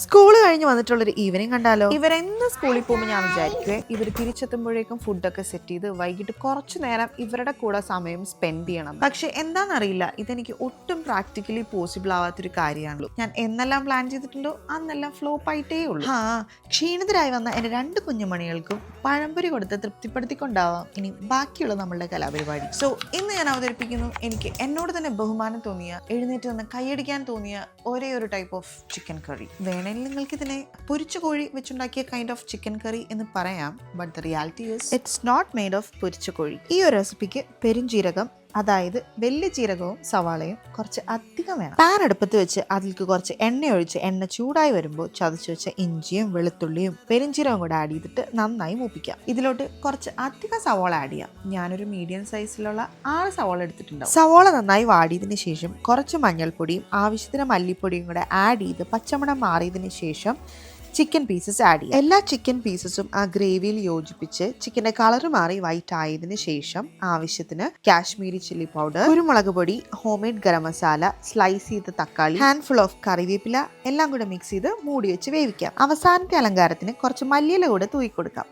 School കഴിഞ്ഞ് വന്നിട്ടുള്ളൊരു evening കണ്ടാലോ. ഇവരെന്ന് സ്കൂളിൽ പോകുമ്പോൾ ഞാൻ വിചാരിക്കുവേ ഇവർ തിരിച്ചെത്തുമ്പോഴേക്കും ഫുഡൊക്കെ സെറ്റ് ചെയ്ത് വൈകിട്ട് കുറച്ചു നേരം ഇവരുടെ കൂടെ സമയം സ്പെൻഡ് ചെയ്യണം. പക്ഷെ എന്താണെന്നറിയില്ല, ഇതെനിക്ക് ഒട്ടും പ്രാക്ടിക്കലി പോസിബിൾ ആവാത്തൊരു കാര്യമാണല്ലോ. ഞാൻ എന്നെല്ലാം പ്ലാൻ ചെയ്തിട്ടുണ്ടോ അന്നെല്ലാം ഫ്ലോപ്പ് ആയിട്ടേ ഉള്ളൂ. ക്ഷീണിതരായി വന്ന എൻ്റെ 2 കുഞ്ഞുമണികൾക്കും പഴംപൊരി കൊടുത്ത് തൃപ്തിപ്പെടുത്തിക്കൊണ്ടാവാം ഇനി ബാക്കിയുള്ള നമ്മളുടെ കലാപരിപാടി. സോ ഇന്ന് ഞാൻ അവതരിപ്പിക്കുന്നു എനിക്ക് എന്നോട് തന്നെ ബഹുമാനം തോന്നിയ, എഴുന്നേറ്റ് നിന്ന് കൈയടിക്കാൻ തോന്നിയ ഒരേ ഒരു ടൈപ്പ് ഓഫ് ചിക്കൻ കറി. വേണമെങ്കിൽ നിങ്ങൾക്ക് ഇതിനെ പൊരിച്ച കോഴി വെച്ചുണ്ടാക്കിയ കൈൻഡ് ഓഫ് ചിക്കൻ കറി എന്ന് പറയാം. But the reality is it's not made of പൊരിച്ച കോഴി. ഈ ഒരു റെസിപ്പിക്ക് പെരുംജീരകം, അതായത് വലിയ ജീരകവും സവാളയും കുറച്ച് അധികം വേണം. പാൻ അടുപ്പത്ത് വെച്ച് അതിലേക്ക് കുറച്ച് എണ്ണ ഒഴിച്ച് എണ്ണ ചൂടായി വരുമ്പോൾ ചതച്ച് വെച്ച ഇഞ്ചിയും വെളുത്തുള്ളിയും പെരുംജീരകവും കൂടെ ആഡ് ചെയ്തിട്ട് നന്നായി മൂപ്പിക്കാം. ഇതിലോട്ട് കുറച്ച് അധികം സവാള ആഡ് ചെയ്യാം. ഞാനൊരു മീഡിയം സൈസിലുള്ള 6 സവാള എടുത്തിട്ടുണ്ടാവും. സവാള നന്നായി വാടിയതിന് ശേഷം കുറച്ച് മഞ്ഞൾപ്പൊടിയും ആവശ്യത്തിന് മല്ലിപ്പൊടിയും കൂടെ ആഡ് ചെയ്ത് പച്ചമണം മാറിയതിന് ശേഷം ചിക്കൻ പീസസ് ആഡ് ചെയ്യാം. എല്ലാ ചിക്കൻ പീസസും ആ ഗ്രേവിയിൽ യോജിപ്പിച്ച് ചിക്കൻ്റെ കളർ മാറി വൈറ്റ് ആയതിനു ശേഷം ആവശ്യത്തിന് കാശ്മീരി ചില്ലി പൗഡർ, കുരുമുളക് പൊടി, ഹോംമെയ്ഡ് ഗരം മസാല, സ്ലൈസ് ചെയ്ത തക്കാളി, ഹാൻഡ്ഫുൾ ഓഫ് കറിവേപ്പില എല്ലാം കൂടെ മിക്സ് ചെയ്ത് മൂടി വെച്ച് വേവിക്കാം. അവസാനത്തെ അലങ്കാരത്തിന് കുറച്ച് മല്ലിയില കൂടെ തൂക്കി കൊടുക്കാം.